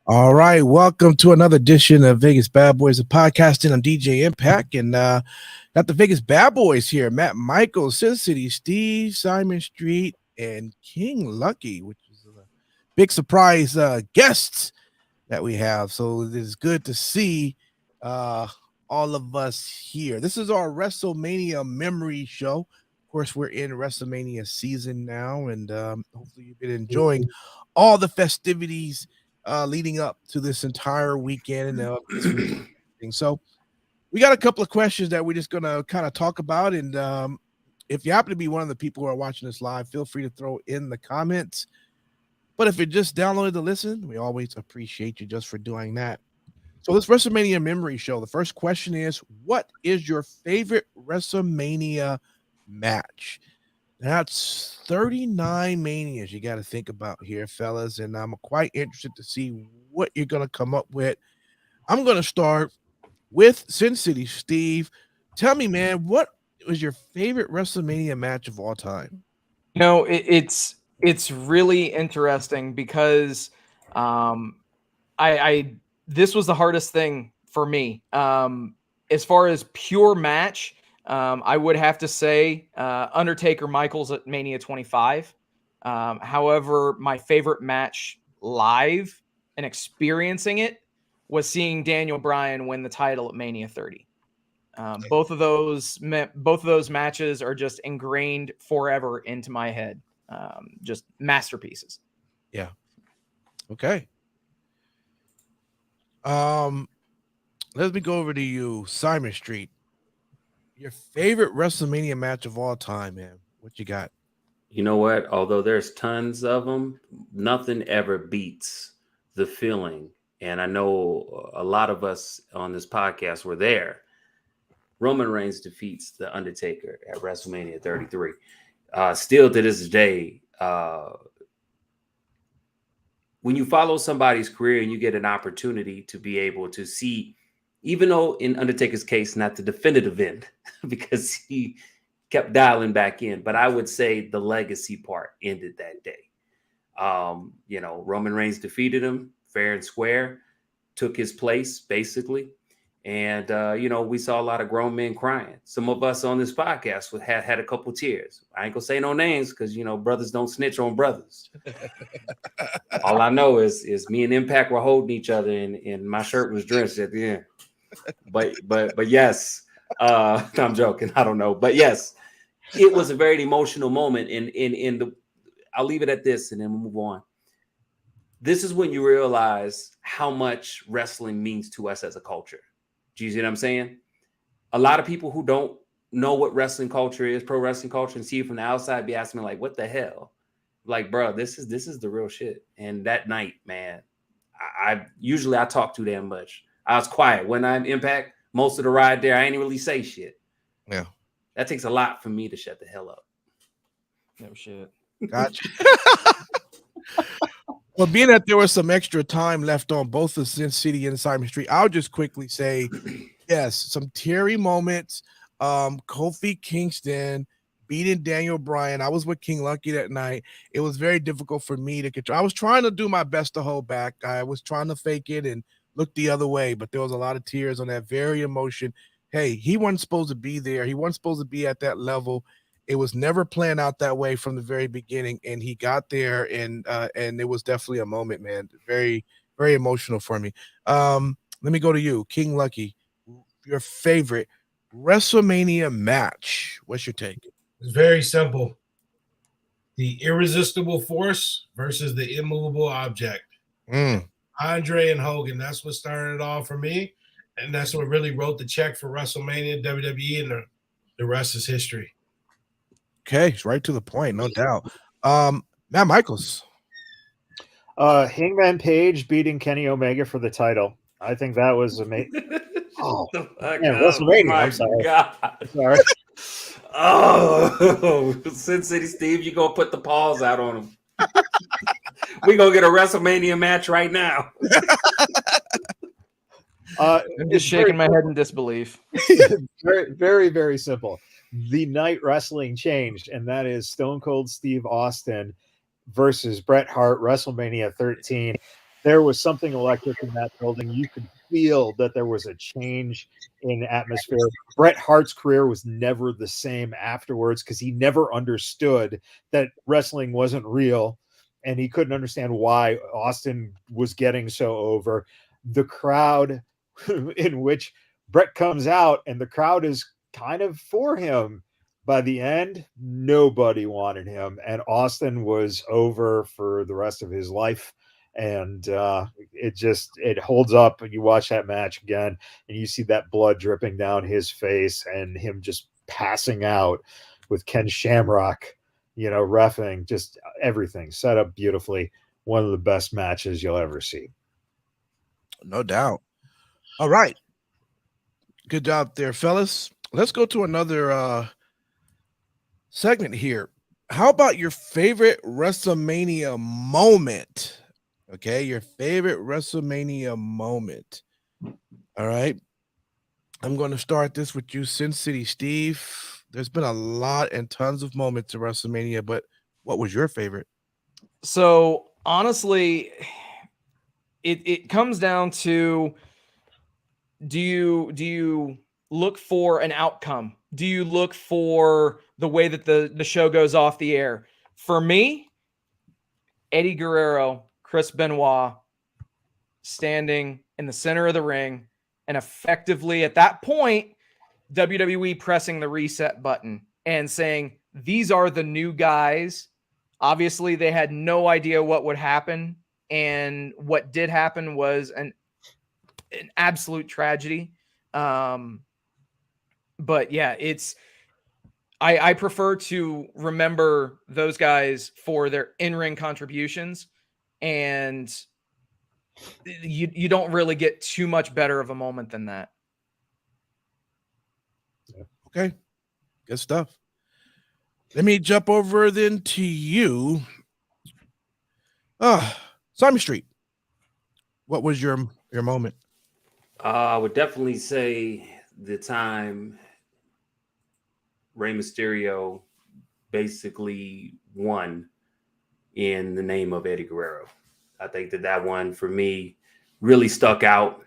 All right, welcome to another edition of Vegas Bad Boys of Podcasting. I'm DJ Impact, and got the Vegas Bad Boys here: Matt Michaels, Sin City Steve, Simon Street, and King Lucky, which is a big surprise guests that we have. So it is good to see uh, all of us here. This is our WrestleMania memory show. Of course, we're in WrestleMania season now, and hopefully you've been enjoying all the festivities leading up to this entire weekend and this week. So we got a couple of questions that we're just going to kind of talk about. And if you happen to be one of the people who are watching this live, feel free to throw in the comments. But if you just downloaded to listen, we always appreciate you just for doing that. So this WrestleMania memory show, the first question is, what is your favorite WrestleMania match? That's 39 manias you got to think about here, fellas, and I'm quite interested to see what you're going to come up with. I'm going to start with Sin City Steve. Tell me, man, what was your favorite WrestleMania match of all time? It's really interesting because I this was the hardest thing for me. As far as pure match, I would have to say Undertaker Michaels at Mania 25. However, my favorite match live and experiencing it was seeing Daniel Bryan win the title at Mania 30. Both of those matches are just ingrained forever into my head. Just masterpieces. Yeah. Okay. Let me go over to you, Simon Street. Your favorite WrestleMania match of all time, man. What you got? You know what? Although there's tons of them, nothing ever beats the feeling. And I know a lot of us on this podcast were there. Roman Reigns defeats The Undertaker at WrestleMania 33. Still to this day, when you follow somebody's career and you get an opportunity to be able to see, even though in Undertaker's case, not the definitive end, because he kept dialing back in, but I would say the legacy part ended that day. Roman Reigns defeated him fair and square, took his place basically. And, we saw a lot of grown men crying. Some of us on this podcast had a couple tears. I ain't gonna say no names because, brothers don't snitch on brothers. All I know is me and Impact were holding each other and my shirt was drenched at the end. But yes, I'm joking. I don't know. But yes, it was a very emotional moment. And I'll leave it at this and then we'll move on. This is when you realize how much wrestling means to us as a culture. Do you see what I'm saying? A lot of people who don't know what wrestling culture is, pro wrestling culture, and see it from the outside be asking me like, what the hell? Like, bro, this is the real shit. And that night, man, I usually talk too damn much. I was quiet. When I'm Impact, most of the ride there, I ain't really say shit. Yeah. That takes a lot for me to shut the hell up. No shit. Gotcha. Well, being that there was some extra time left on both the Sin City and Simon Street, I'll just quickly say, yes, some teary moments. Kofi Kingston beating Daniel Bryan. I was with King Lucky that night. It was very difficult for me to control. I was trying to do my best to hold back. I was trying to fake it and look the other way, but there was a lot of tears on that very emotion. Hey, he wasn't supposed to be there. He wasn't supposed to be at that level. It was never planned out that way from the very beginning, and he got there, and it was definitely a moment, man. Very, very emotional for me. Let me go to you, King Lucky. Your favorite WrestleMania match? What's your take? It's very simple. The irresistible force versus the immovable object. Andre and Hogan. That's what started it all for me, and that's what really wrote the check for WrestleMania, WWE, and the rest is history. Okay, it's right to the point, no doubt. Matt Michaels. Hangman Page beating Kenny Omega for the title. I think that was amazing. Oh, WrestleMania. I'm sorry. God. Sorry. Oh, Sin City Steve, you gonna put the paws out on him. We gonna get a WrestleMania match right now. I'm just shaking my head in disbelief. Very, very, very simple. The night wrestling changed, and that is Stone Cold Steve Austin versus Bret Hart, WrestleMania 13. there was something electric in that building. You could feel that there was a change in atmosphere. Bret Hart's career was never the same afterwards because he never understood that wrestling wasn't real, and he couldn't understand why Austin was getting so over. The crowd in which Bret comes out and the crowd is kind of for him. By the end, nobody wanted him, and Austin was over for the rest of his life. And it holds up. And you watch that match again, and you see that blood dripping down his face, and him just passing out with Ken Shamrock, reffing, just everything set up beautifully. One of the best matches you'll ever see. No doubt. All right. Good job there, fellas. Let's go to another segment here. How about your favorite WrestleMania moment? Okay, your favorite WrestleMania moment. All right. I'm going to start this with you, Sin City Steve. There's been a lot and tons of moments at WrestleMania, but what was your favorite? So honestly, it comes down to, do you look for an outcome? Do you look for the way that the show goes off the air? For me, Eddie Guerrero, Chris Benoit standing in the center of the ring, and effectively at that point, WWE pressing the reset button and saying, these are the new guys. Obviously, they had no idea what would happen, and what did happen was an absolute tragedy. But yeah, I prefer to remember those guys for their in-ring contributions, and you don't really get too much better of a moment than that. Okay, good stuff. Let me jump over then to you. Simon Street. What was your moment? I would definitely say the time Rey Mysterio basically won in the name of Eddie Guerrero. I think that one for me really stuck out.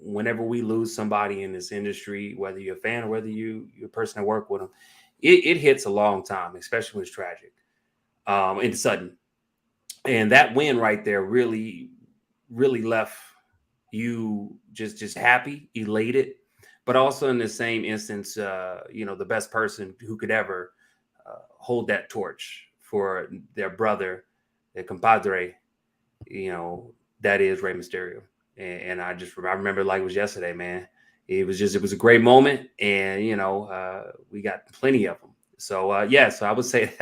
Whenever we lose somebody in this industry, whether you're a fan or whether you're a person that work with them, it hits a long time, especially when it's tragic and sudden. And that win right there really, really left you just happy, elated, but also in the same instance, the best person who could ever hold that torch for their brother, their compadre, that is Rey Mysterio. And I remember like it was yesterday, man. It was a great moment, and we got plenty of them. So so I would say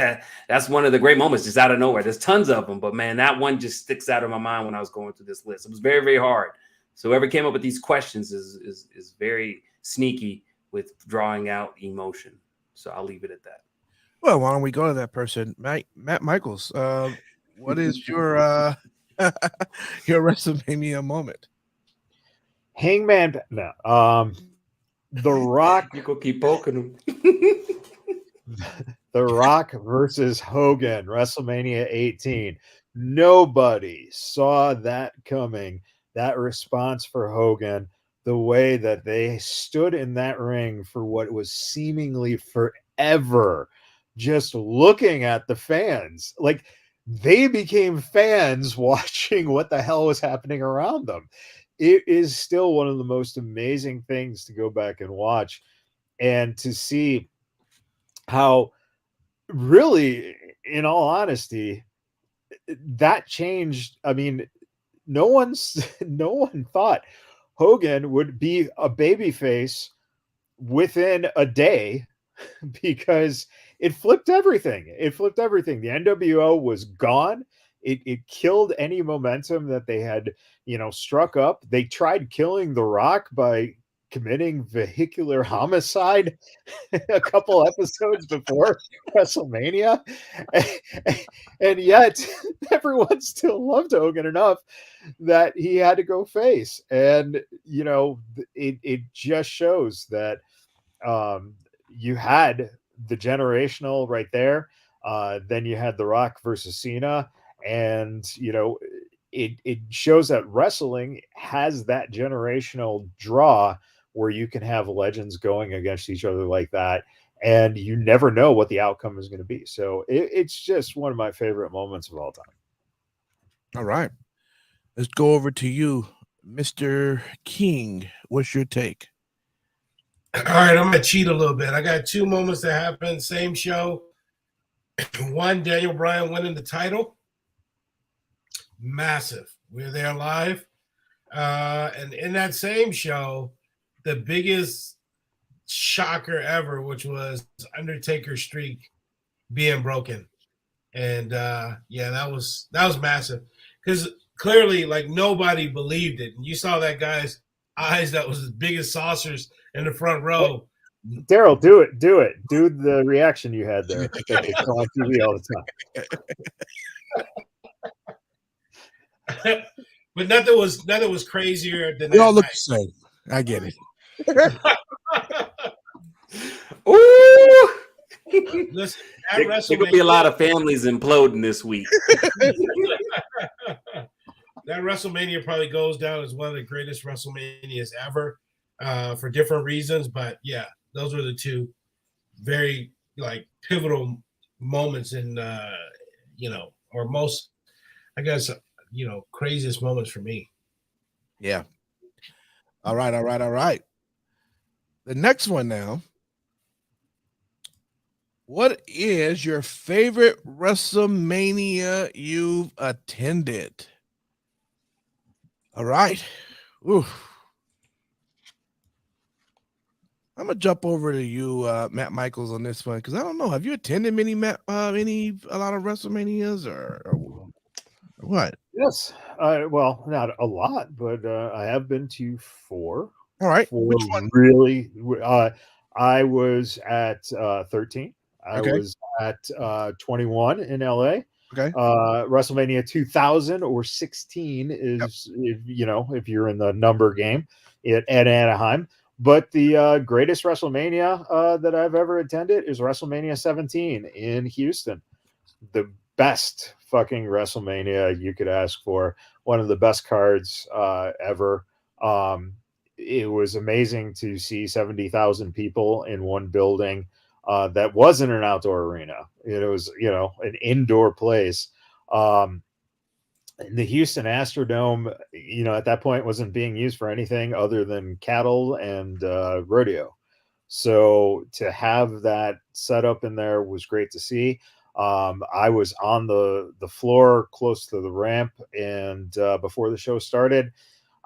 that's one of the great moments, just out of nowhere. There's tons of them, but man, that one just sticks out of my mind when I was going through this list. It was very, very hard. So whoever came up with these questions is very sneaky with drawing out emotion. So I'll leave it at that. Well, why don't we go to that person, Matt Michaels? What is your your WrestleMania moment? Hangman, no, The Rock. You go keep poking him. The Rock versus Hogan, WrestleMania 18. Nobody saw that coming. That response for Hogan, the way that they stood in that ring for what was seemingly forever, just looking at the fans. Like, they became fans watching what the hell was happening around them. It is still one of the most amazing things to go back and watch, and to see how, really, in all honesty, that changed. I mean, no one thought Hogan would be a babyface within a day, because it flipped everything. The NWO was gone. It killed any momentum that they had, struck up. They tried killing The Rock by committing vehicular homicide a couple episodes before WrestleMania, and yet everyone still loved Hogan enough that he had to go face. And it just shows that you had the generational right there. Then you had The Rock versus Cena, and it shows that wrestling has that generational draw where you can have legends going against each other like that, and you never know what the outcome is going to be. So it's just one of my favorite moments of all time. All right. Let's go over to you, Mr. King. What's your take? All right, I'm gonna cheat a little bit. I got two moments that happened, same show. One, Daniel Bryan winning the title. Massive. We were there live. And in that same show, the biggest shocker ever, which was Undertaker's streak being broken. And yeah, that was massive. Because clearly, like, nobody believed it. And you saw that guy's eyes that was as big as saucers in the front row. Daryl, do it. Do the reaction you had there. That they show on TV all the time. But nothing was crazier than We all that look night. the same. I get it. Ooh! Listen, There could be a lot of families imploding this week. That WrestleMania probably goes down as one of the greatest WrestleManias ever, for different reasons. But yeah, those were the two very like pivotal moments in or most, I guess, craziest moments for me. Yeah. All right. The next one now. What is your favorite WrestleMania you've attended? All right. Ooh. I'm gonna jump over to you, Matt Michaels, on this one because I don't know. Have you attended a lot of WrestleManias or what? Yes. Well, not a lot, but I have been to 4. All right. Four Which one? really. I was at 13. I Okay. was at 21 in LA. Okay. WrestleMania 2000 or 16 is, if you're in the number game at Anaheim. But the greatest WrestleMania that I've ever attended is WrestleMania 17 in Houston. The best fucking WrestleMania you could ask for. One of the best cards ever. It was amazing to see 70,000 people in one building. That wasn't an outdoor arena. It was, an indoor place. The Houston Astrodome, at that point wasn't being used for anything other than cattle and rodeo. So to have that set up in there was great to see. I was on the floor close to the ramp, and before the show started,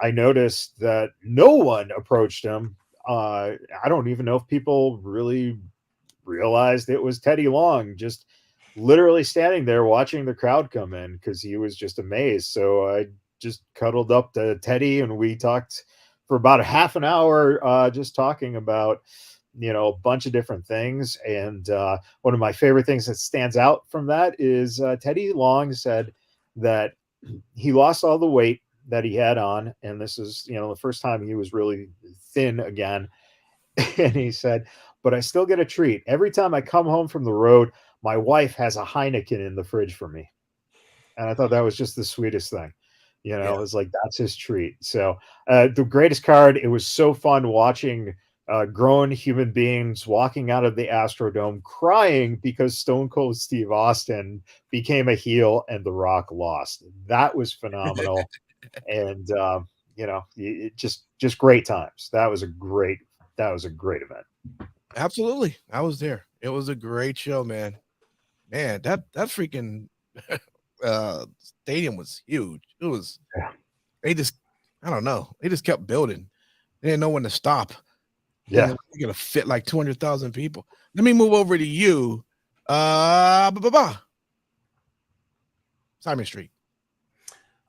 I noticed that no one approached him. I don't even know if people really realized it was Teddy Long, just literally standing there watching the crowd come in because he was just amazed. So I just cuddled up to Teddy and we talked for about a half an hour, just talking about, a bunch of different things. And one of my favorite things that stands out from that is Teddy Long said that he lost all the weight that he had on. And this is, the first time he was really thin again. And he said, but I still get a treat. Every time I come home from the road, my wife has a Heineken in the fridge for me. And I thought that was just the sweetest thing. It was like, that's his treat. So the greatest card, it was so fun watching grown human beings walking out of the Astrodome crying because Stone Cold Steve Austin became a heel and The Rock lost. That was phenomenal. And, it just great times. That was a great event. Absolutely. I was there. It was a great show, man. Man, that freaking stadium was huge. It was, I don't know. They just kept building. They didn't know when to stop. Yeah. They're going to fit like 200,000 people. Let me move over to you. Simon Street.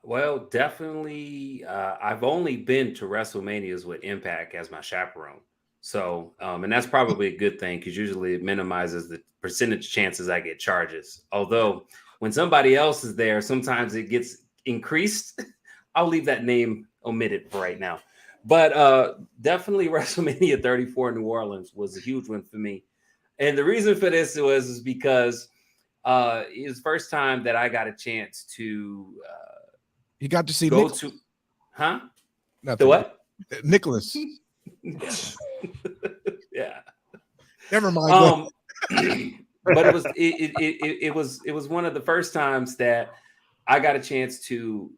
Well, definitely. I've only been to WrestleManias with Impact as my chaperone. So, and that's probably a good thing because usually it minimizes the percentage chances I get charges. Although when somebody else is there, sometimes it gets increased. I'll leave that name omitted for right now. But definitely WrestleMania 34 in New Orleans was a huge one for me. And the reason for this is because it was the first time that I got a chance to You got to see go Nicholas. to, huh? Nothing. The what? Nicholas. Yeah. Never mind. But it was one of the first times that I got a chance to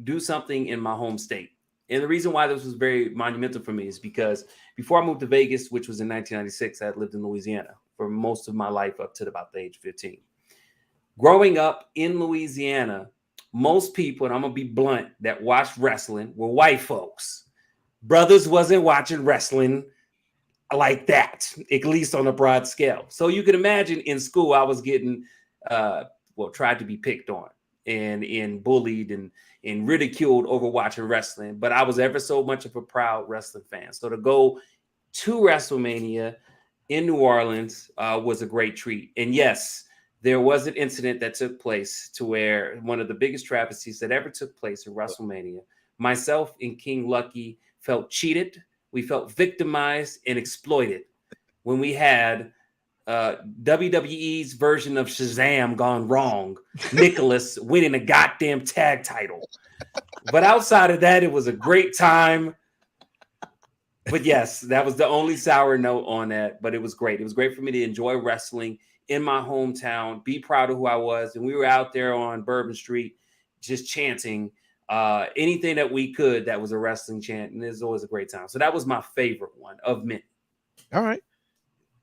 do something in my home state. And the reason why this was very monumental for me is because before I moved to Vegas, which was in 1996, I had lived in Louisiana for most of my life up to about the age of 15. Growing up in Louisiana, most people, and I'm going to be blunt, that watched wrestling were white folks. Brothers wasn't watching wrestling like that, at least on a broad scale. So you can imagine in school, I was getting, tried to be picked on and bullied and ridiculed over watching wrestling. But I was ever so much of a proud wrestling fan. So to go to WrestleMania in New Orleans was a great treat. And yes, there was an incident that took place to where one of the biggest travesties that ever took place in WrestleMania, myself and King Lucky felt cheated. We felt victimized and exploited when we had WWE's version of Shazam gone wrong, Nicholas winning a goddamn tag title. But outside of that, it was a great time. But yes, that was the only sour note on that, but it was great. It was great for me to enjoy wrestling in my hometown, be proud of who I was. And we were out there on Bourbon Street just chanting anything that we could that was a wrestling chant. And it was always a great time. So that was my favorite one of many. All right.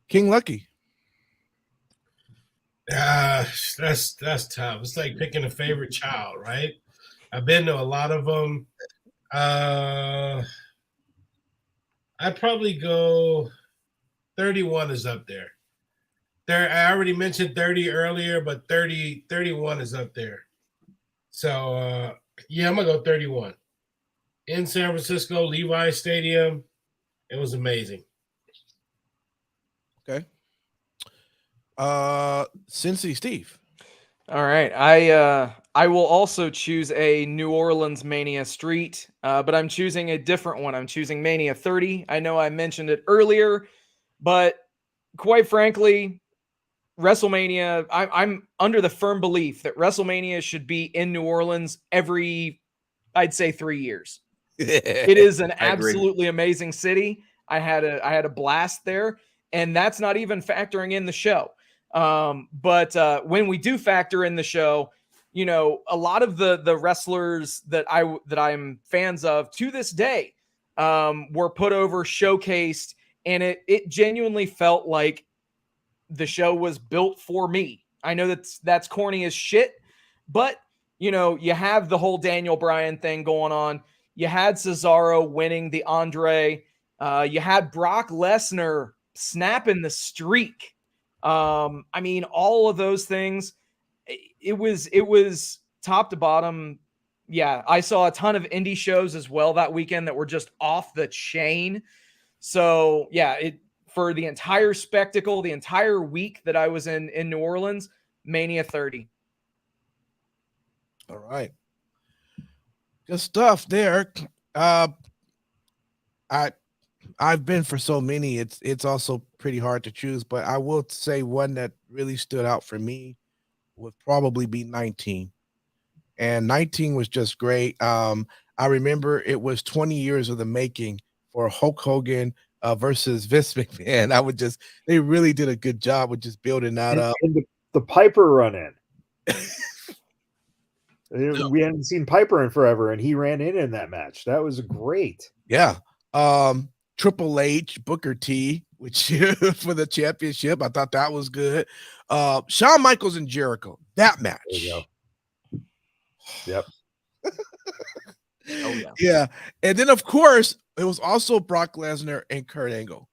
King Lucky. That's tough. It's like picking a favorite child, right? I've been to a lot of them. I'd probably go 31 is up there. I already mentioned 30 earlier, but 31 is up there. So, I'm going to go 31. In San Francisco, Levi Stadium, it was amazing. Okay. Sin City Steve. All right. I will also choose a New Orleans Mania Street, but I'm choosing a different one. I'm choosing Mania 30. I know I mentioned it earlier, but quite frankly, WrestleMania, I'm under the firm belief that WrestleMania should be in New Orleans every, I'd say, 3 years. It is an absolutely amazing city. I had a blast there, and that's not even factoring in the show. But when we do factor in the show, a lot of the wrestlers that I'm fans of to this day were put over, showcased, and it genuinely felt like the show was built for me. I know that's corny as shit, but you have the whole Daniel Bryan thing going on. You had Cesaro winning the Andre. You had Brock Lesnar snapping the streak. All of those things. It was top to bottom. Yeah, I saw a ton of indie shows as well that weekend that were just off the chain. So yeah, for the entire spectacle, the entire week that I was in New Orleans, Mania 30. All right. Good stuff there. I've been for so many, it's also pretty hard to choose, but I will say one that really stood out for me would probably be 19. And 19 was just great. I remember it was 20 years of the making for Hulk Hogan versus Vince McMahon. They really did a good job with just building that up. And the Piper run in. We hadn't seen Piper in forever, and he ran in that match. That was great. Yeah. Triple H, Booker T, which for the championship. I thought that was good. Shawn Michaels and Jericho. That match. There you go. Yep. Oh yeah. Yeah. And then of course it was also Brock Lesnar and Kurt Angle,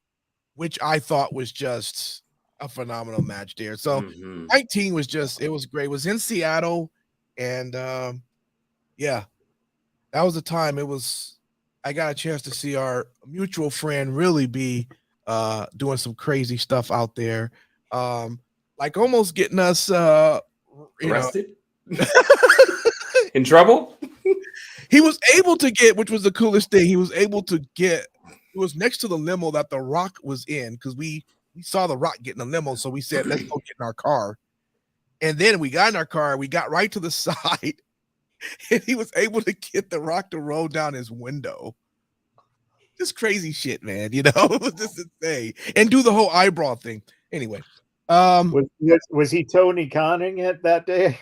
which I thought was just a phenomenal match there. So 19 was it was great. It was in Seattle. And that was the time I got a chance to see our mutual friend really be doing some crazy stuff out there. Like almost getting us arrested. In trouble. He was able to get, which was the coolest thing. He was able to get. It was next to the limo that The Rock was in because we saw The Rock getting a limo, so we said, "Let's go get in our car." And then we got in our car. We got right to the side, and he was able to get The Rock to roll down his window. Just crazy shit, man. You know, it was just insane. And do the whole eyebrow thing. Anyway. Was he Tony Conning it that day?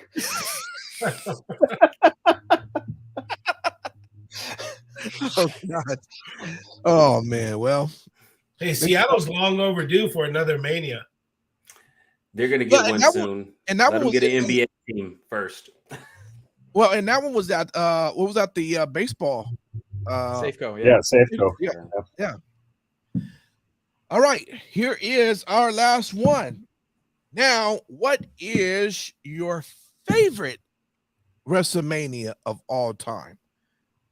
Oh God. Oh man. Well, hey, Seattle's long overdue for another Mania. They're gonna get one soon. And that Let one them was get an NBA team first. Well, and that one was that. What was that? The baseball. Safeco. Yeah, Safeco. Yeah. All right. Here is our last one. Now, what is your favorite WrestleMania of all time?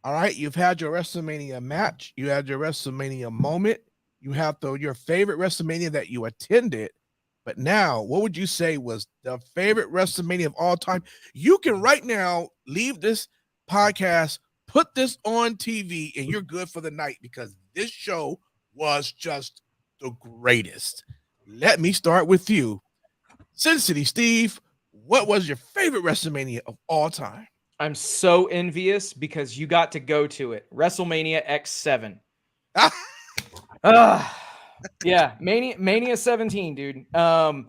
All right, you've had your WrestleMania match, you had your WrestleMania moment, you have your favorite WrestleMania that you attended, but now, what would you say was the favorite WrestleMania of all time? You can right now leave this podcast, put this on TV, and you're good for the night because this show was just the greatest. Let me start with you. Sin City Steve, what was your favorite WrestleMania of all time? I'm so envious because you got to go to it. WrestleMania X7. Yeah, Mania 17, dude. Yeah.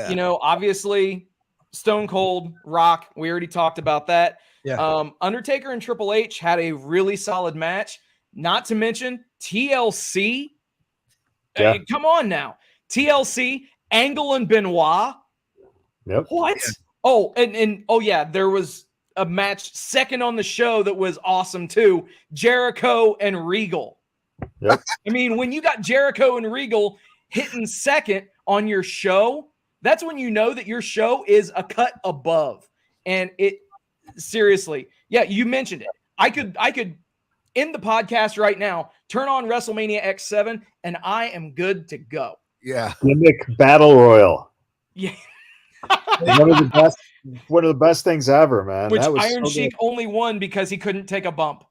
You know, obviously Stone Cold, Rock, we already talked about that. Yeah. Undertaker and Triple H had a really solid match. Not to mention TLC. Yeah. Come on now. TLC, Angle and Benoit. Yep. What? Yeah. Oh, and oh yeah, there was a match second on the show that was awesome too. Jericho and Regal. Yep. I mean, when you got Jericho and Regal hitting second on your show, that's when you know that your show is a cut above. And it seriously, yeah, you mentioned it. I could end the podcast right now, turn on WrestleMania X7, and I am good to go. Yeah. Gimmick Battle Royal. Yeah. One of the best things ever, man. Which that was Iron Sheik only won because he couldn't take a bump.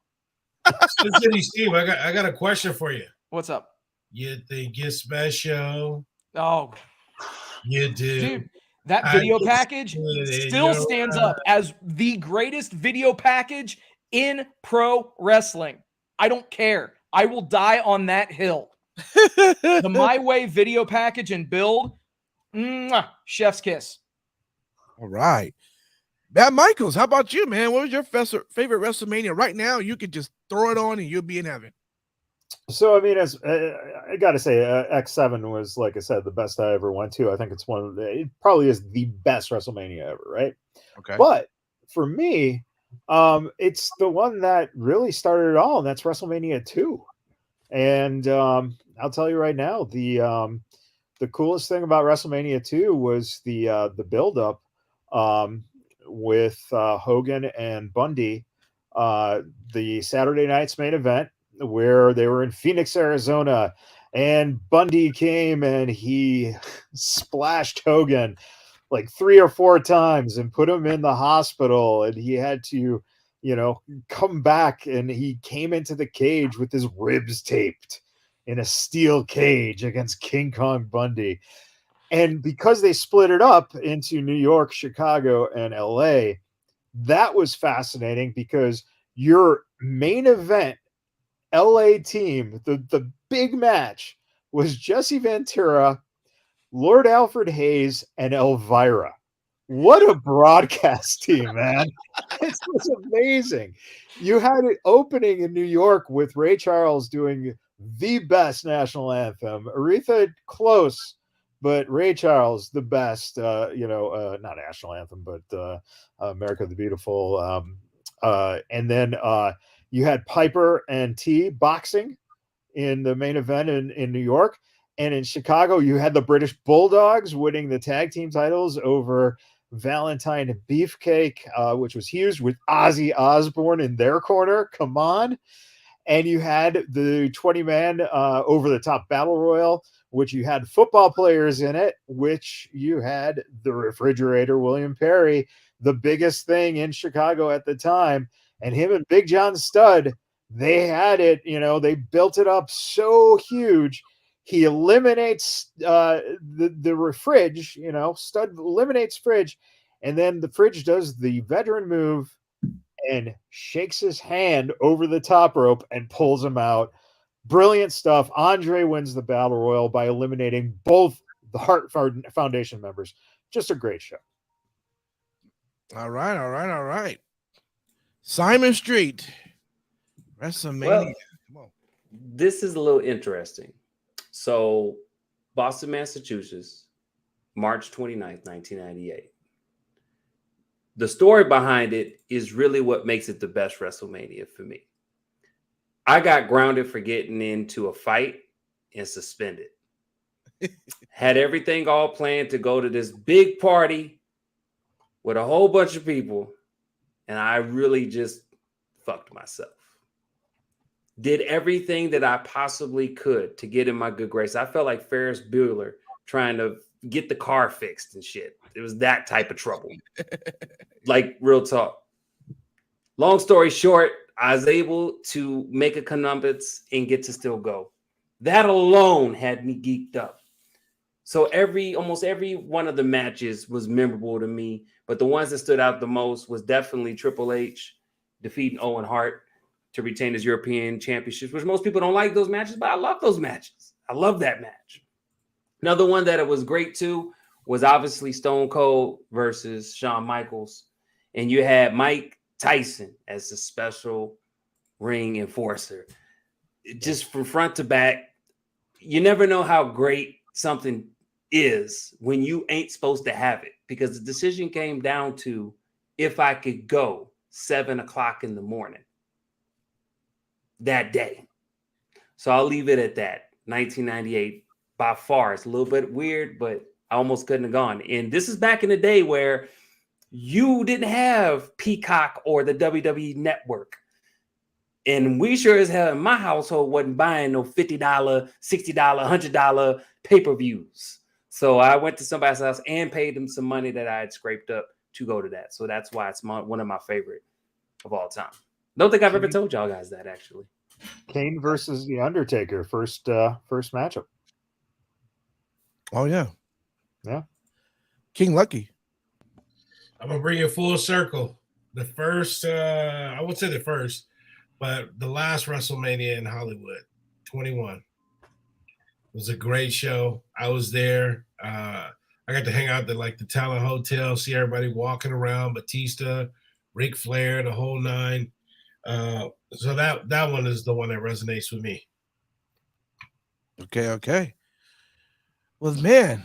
Steve, I got a question for you. What's up? You think you're special? Oh, you do. Dude, that video package still stands up as the greatest video package in pro wrestling. I don't care. I will die on that hill. The My Way video package and build, chef's kiss. All right. Matt Michaels, how about you, man? What was your favorite WrestleMania? Right now, you could just throw it on and you'll be in heaven. So, I mean, as I got to say, X7 was, like I said, the best I ever went to. I think it's it probably is the best WrestleMania ever, right? Okay. But for me, it's the one that really started it all, and that's WrestleMania 2. And I'll tell you right now, the coolest thing about WrestleMania 2 was the build-up with Hogan and Bundy, the Saturday night's main event, where they were in Phoenix, Arizona, and Bundy came and he splashed Hogan like 3 or 4 times and put him in the hospital, and he had to, come back, and he came into the cage with his ribs taped in a steel cage against King Kong Bundy. And because they split it up into New York, Chicago, and LA, that was fascinating because your main event LA team, the big match, was Jesse Ventura, Lord Alfred Hayes, and Elvira. What a broadcast team, man. It was amazing. You had it opening in New York with Ray Charles doing the best national anthem. Aretha close, but Ray Charles, the best, not national anthem, but America the Beautiful. And then you had Piper and T boxing in the main event in New York. And in Chicago, you had the British Bulldogs winning the tag team titles over Valentine and Beefcake, which was huge, with Ozzy Osbourne in their corner. Come on. And you had the 20-man over-the-top battle royal, which you had football players in it, which you had the refrigerator, William Perry, the biggest thing in Chicago at the time. And him and Big John Studd, they had it, they built it up so huge. He eliminates the fridge, Studd eliminates fridge, and then the fridge does the veteran move and shakes his hand over the top rope and pulls him out. Brilliant stuff. Andre wins the Battle Royal by eliminating both the Hart Foundation members. Just a great show. All right. Simon Street, WrestleMania. Well, Come on. this is a little interesting. So, Boston, Massachusetts, March 29th, 1998. The story behind it is really what makes it the best WrestleMania for me. I got grounded for getting into a fight and suspended. Had everything all planned to go to this big party with a whole bunch of people, and I really just fucked myself. Did everything that I possibly could to get in my good grace. I felt like Ferris Bueller trying to get the car fixed and shit. It was that type of trouble. Like, real talk. Long story short, I was able to make a connubance and get to still go. That alone had me geeked up. So almost every one of the matches was memorable to me, but the ones that stood out the most was definitely Triple H defeating Owen Hart to retain his European Championships, which most people don't like those matches, but I love those matches. I love that match. Another one that it was great too was obviously Stone Cold versus Shawn Michaels, and you had Mike Tyson as the special ring enforcer. Just from front to back, you never know how great something is when you ain't supposed to have it, because the decision came down to if I could go 7:00 in the morning that day. So I'll leave it at that. 1998, by far, it's a little bit weird, but I almost couldn't have gone. And this is back in the day where you didn't have Peacock or the WWE Network. And we sure as hell in my household wasn't buying no $50, $60, $100 pay-per-views. So I went to somebody's house and paid them some money that I had scraped up to go to that. So that's why it's one of my favorite of all time. Don't think I've ever told y'all guys that, actually. Kane versus The Undertaker, first matchup. Oh, yeah. Yeah. King Lucky. I'm going to bring it full circle. The first, I would say the first, but the last WrestleMania in Hollywood, 21. It was a great show. I was there. I got to hang out at the Talent Hotel, see everybody walking around, Batista, Ric Flair, the whole nine. So that one is the one that resonates with me. Okay. Well, man,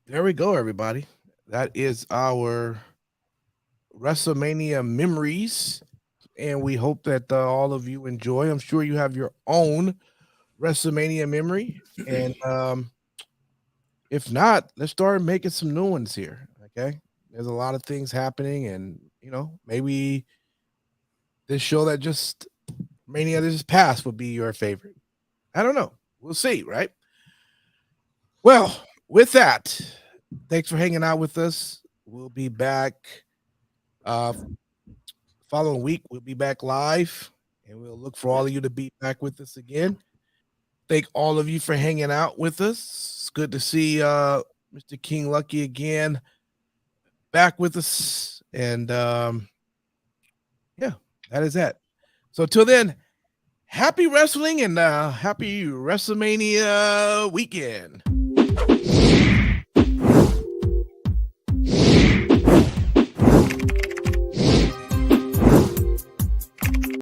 there we go, everybody. That is our WrestleMania memories, and we hope that all of you enjoy. I'm sure you have your own WrestleMania memory, and if not, let's start making some new ones here. Okay, there's a lot of things happening, and maybe this show that just Mania this past would be your favorite. I don't know. We'll see, right? Well, with that, thanks for hanging out with us. We'll be back following week. We'll be back live, and we'll look for all of you to be back with us again. Thank all of you for hanging out with us. It's good to see Mr. King Lucky again back with us. And yeah, that is that. So till then, happy wrestling and happy WrestleMania weekend.